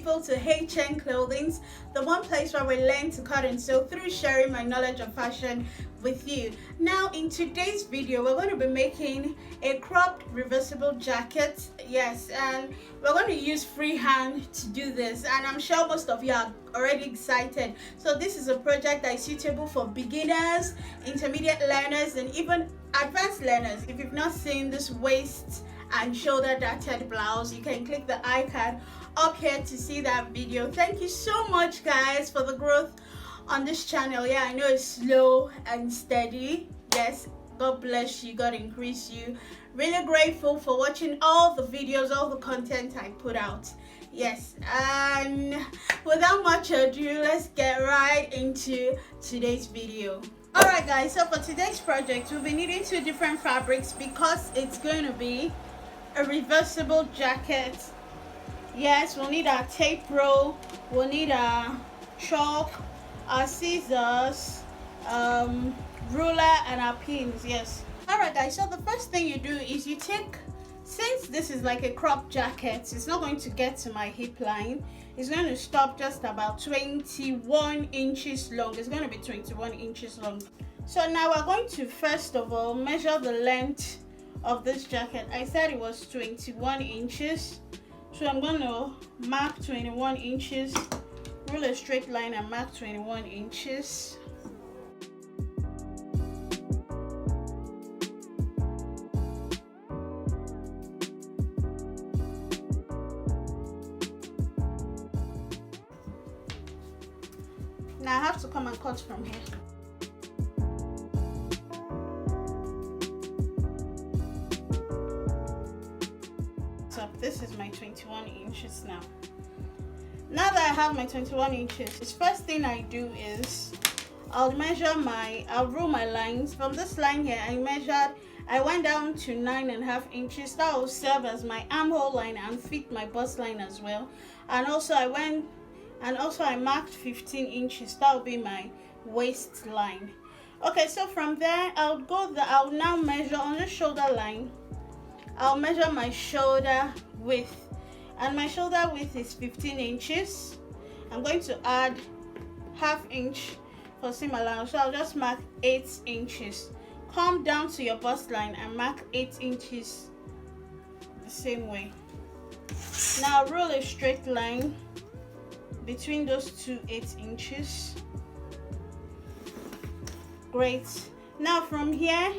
people to HN Clothings, the one place where we learn to cut and sew through sharing my knowledge of fashion with you. Now in today's video we're going to be making a cropped reversible jacket. Yes, and we're going to use freehand to do this, and I'm sure most of you are already excited. So this is a project that is suitable for beginners, intermediate learners, and even advanced learners. If you've not seen this waist and shoulder darted blouse, you can click the icon up here to see that video. Thank you so much guys for the growth on this channel. Yeah, I know it's slow and steady. Yes, God bless you, God increase you. Really grateful for watching all the videos, all the content I put out. Yes, and without much ado, let's get right into today's video. Alright guys, so for today's project we'll be needing two different fabrics because it's going to be a reversible jacket. Yes, we'll need our tape roll, we'll need our chalk, our scissors, ruler, and our pins. Yes. Alright guys, so the first thing you do is you take, since this is like a crop jacket, it's not going to get to my hip line. It's going to stop just about 21 inches long. It's going to be 21 inches long. So now we're going to first of all measure the length of this jacket. I said it was 21 inches. So I'm going to mark 21 inches, rule a straight line and mark 21 inches. Now I have to come and cut from here. So this is my 21 inches now. Now that I have my 21 inches, the first thing I do is I'll rule my lines. From this line here, I went down to 9.5 inches. That will serve as my armhole line and fit my bust line as well. And also I marked 15 inches. That will be my waistline. Okay, so from there I'll now measure on the shoulder line. I'll measure my shoulder width, and my shoulder width is 15 inches. I'm going to add ½ inch for seam allowance, so I'll just mark 8 inches. Come down to your bust line and mark 8 inches the same way. Now rule a straight line between those two 8 inches. Great. Now from here,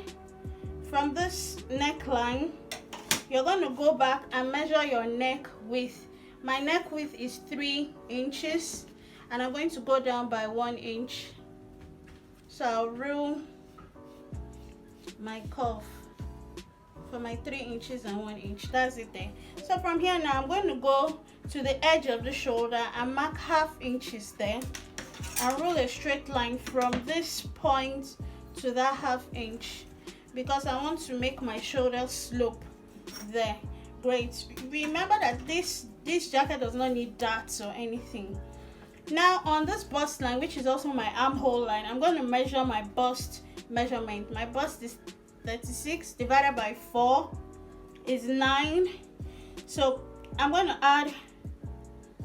from this neckline, you're going to go back and measure your neck width. My neck width is 3 inches, and I'm going to go down by 1 inch. So I'll rule my curve for my 3 inches and 1 inch. That's it there. So from here now I'm going to go to the edge of the shoulder and mark ½ inches there, and rule a straight line from this point to that ½ inch because I want to make my shoulder slope there. Great. Remember that this jacket does not need darts or anything. Now on this bust line, which is also my armhole line, I'm going to measure my bust measurement. My bust is 36 divided by 4 is 9. So I'm going to add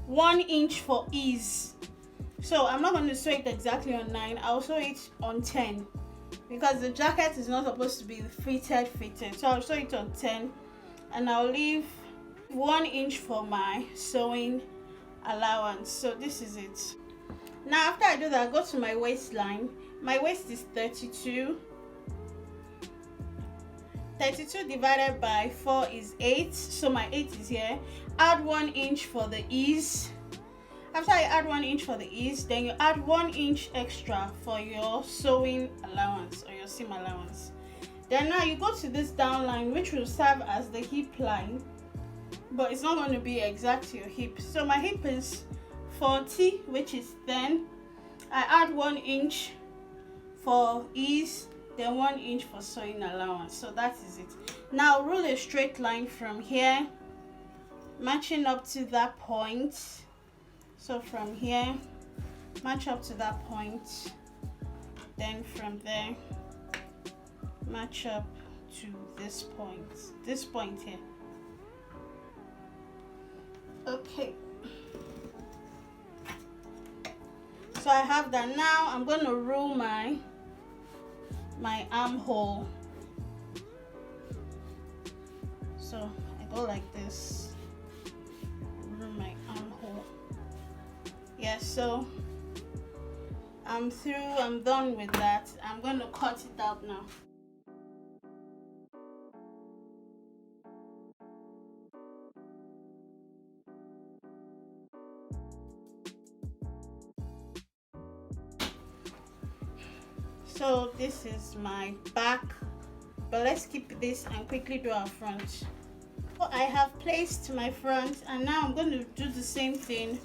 1 inch for ease. So I'm not going to sew it exactly on 9. I'll sew it on 10 because the jacket is not supposed to be fitted. So I'll sew it on 10, and I'll leave 1 inch for my sewing allowance. So this is it. Now after I do that, I go to my waistline. My waist is 32. 32 divided by 4 is 8, so my 8 is here. Add 1 inch for the ease. After I add 1 inch for the ease, then you add 1 inch extra for your sewing allowance or your seam allowance. Then now you go to this down line, which will serve as the hip line, but it's not going to be exact to your hip. So my hip is 40, which is 10. I add 1 inch for ease, then 1 inch for sewing allowance. So that is it. Now rule a straight line from here, matching up to that point. So from here, match up to that point, then from there match up to this point here. Okay, So I have that. Now I'm going to rule my armhole. So I go like this, rule my armhole. Yes, so I'm through, I'm done with that. I'm going to cut it out now. So this is my back, but let's keep this and quickly do our front. So I have placed my front, and now I'm going to do the same thing.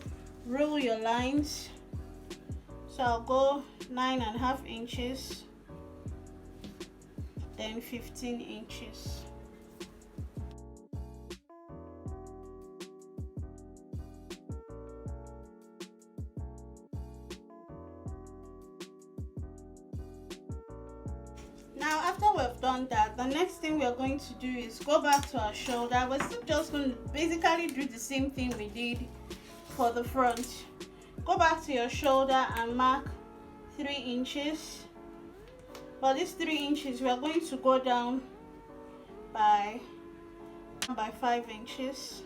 Rule your lines. So I'll go 9.5 inches, then 15 inches. Now after we've done that, the next thing we're going to do is go back to our shoulder. We're still just going to basically do the same thing we did for the front. Go back to your shoulder and mark 3 inches. For these 3 inches, we are going to go down by 5 inches.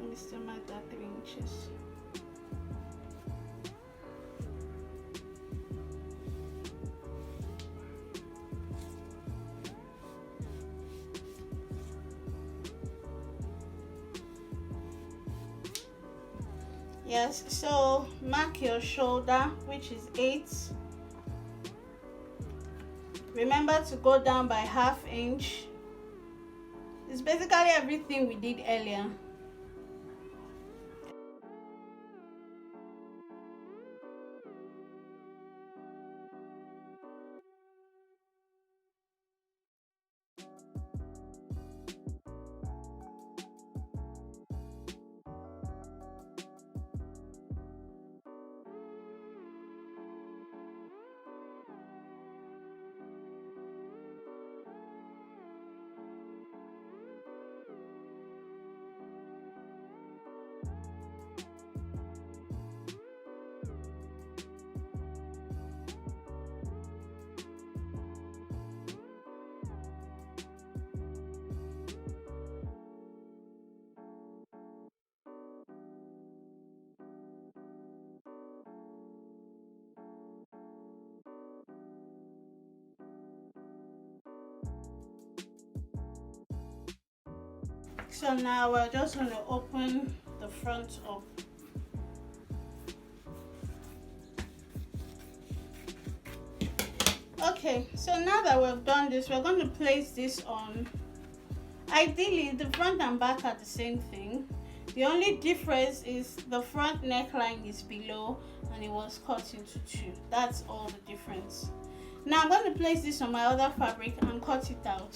Let me still mark that 3 inches. Yes, so mark your shoulder, which is 8. Remember to go down by 1/2 inch. It's basically everything we did earlier. So now we're just going to open the front up. Okay, so now that we've done this, we're going to place this on. Ideally, the front and back are the same thing. The only difference is the front neckline is below and it was cut into 2. That's all the difference. Now I'm going to place this on my other fabric and cut it out.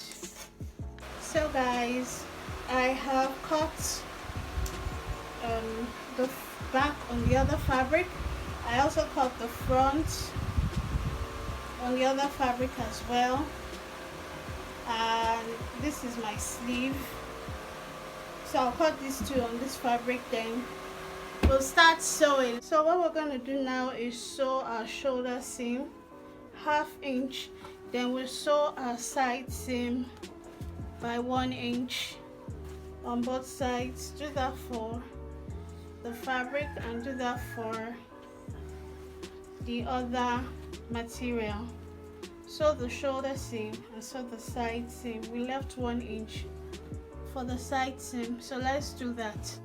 So guys, I have cut the back on the other fabric. I also cut the front on the other fabric as well, and this is my sleeve. So I'll cut these 2 on this fabric, then we'll start sewing. So what we're going to do now is sew our shoulder seam 1/2 inch, then we'll sew our side seam by 1 inch on both sides. Do that for the fabric and do that for the other material. Sew the shoulder seam and sew the side seam. We left 1 inch for the side seam, so let's do that.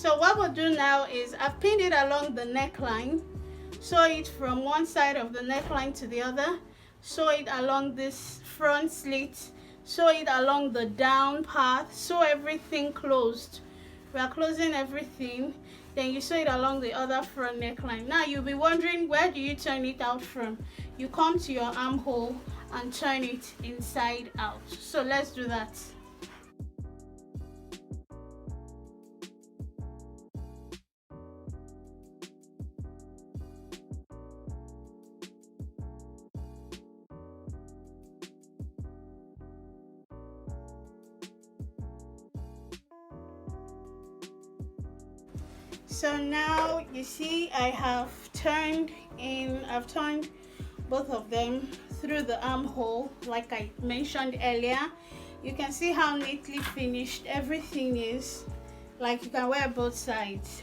So what we'll do now is I've pinned it along the neckline. Sew it from one side of the neckline to the other. Sew it along this front slit. Sew it along the down part. Sew everything closed. We are closing everything. Then you sew it along the other front neckline. Now you'll be wondering, where do you turn it out from? You come to your armhole and turn it inside out. So let's do that. So now you see I've turned both of them through the armhole like I mentioned earlier. You can see how neatly finished everything is, like you can wear both sides.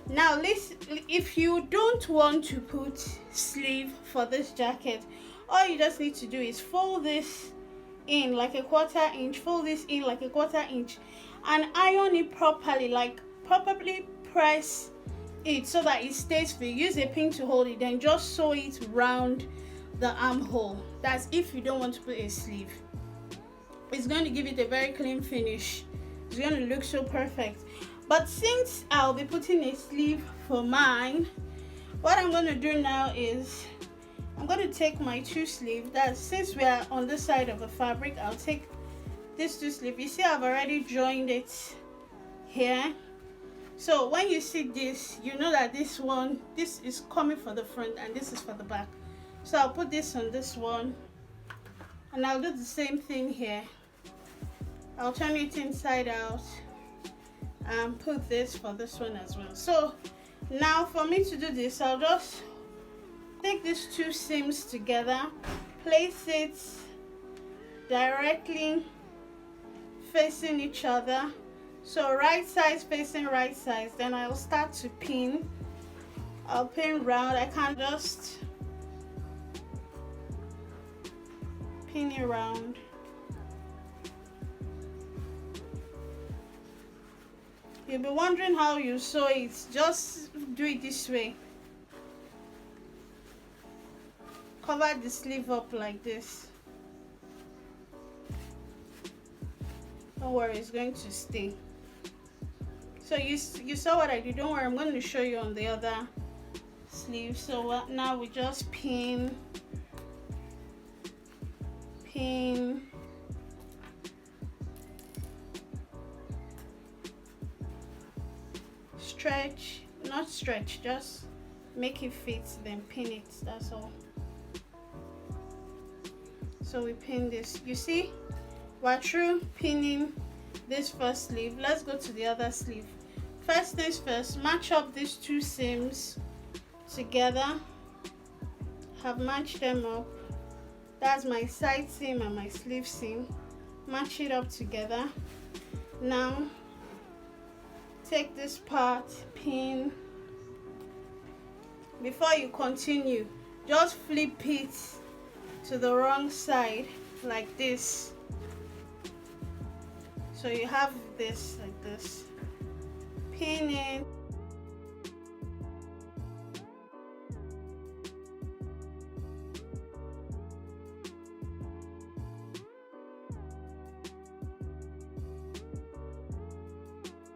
Now if you don't want to put sleeve for this jacket, all you just need to do is fold this in like a 1/4 inch, fold this in like a 1/4 inch, and iron it properly, like properly press it so that it stays for you. Use a pin to hold it, then just sew it round the armhole. That's if you don't want to put a sleeve. It's going to give it a very clean finish. It's going to look so perfect. But since I'll be putting a sleeve for mine, what I'm going to do now is I'm going to take my 2 sleeves. That's, since we are on this side of the fabric, I'll take this 2 sleeves. You see I've already joined it here. So when you see this, you know that this is coming for the front and this is for the back. So I'll put this on this one, and I'll do the same thing here. I'll turn it inside out and put this for this one as well. So now for me to do this, I'll just take these 2 seams together, place it directly facing each other. So right sides facing right sides. Then I'll start to pin. I'll pin round. I can just pin it round. You'll be wondering how you sew it. Just do it this way. Cover the sleeve up like this. Don't worry, it's going to stay. So you saw what I did. Don't worry, I'm going to show you on the other sleeve. So now we just pin, stretch, not stretch, just make it fit, then pin it. That's all. So we pin this. You see, we're through pinning this first sleeve. Let's go to the other sleeve. First things first, match up these 2 seams together. Have matched them up. That's my side seam and my sleeve seam. Match it up together. Now take this part, pin. Before you continue, just flip it to the wrong side like this. So you have this like this. Pin it.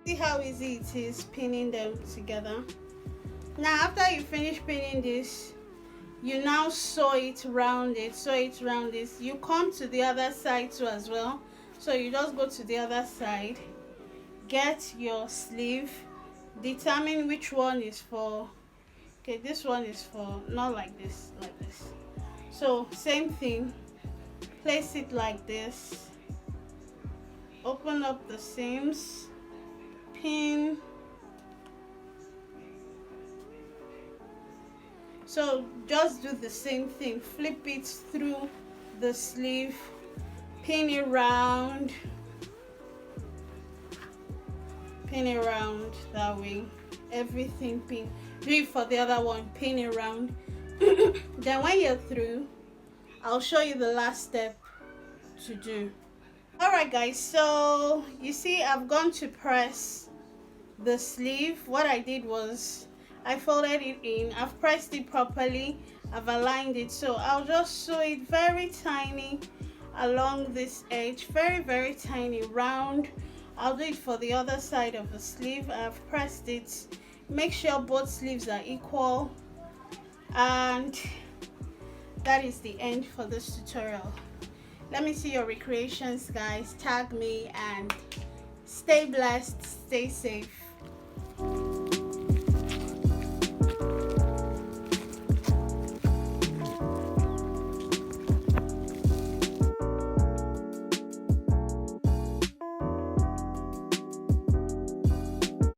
See how easy it is pinning them together. Now after you finish pinning this, you now sew it round it, sew it round this. You come to the other side too as well. So you just go to the other side, get your sleeve, determine which one is for, okay, this one is for, not like this, like this. So same thing, place it like this, open up the seams, pin. So just do the same thing, flip it through the sleeve, pin it round, that way, everything pin. Do it for the other one, pin it round. Then when you're through, I'll show you the last step to do. Alright guys, so you see I've gone to press the sleeve, what I did was I folded it in, I've pressed it properly, I've aligned it, so I'll just sew it very tiny along this edge, very tiny, round. I'll do it for the other side of the sleeve. I've pressed it. Make sure both sleeves are equal, and that is the end for this tutorial. Let me see your recreations, guys. Tag me, and stay blessed, stay safe.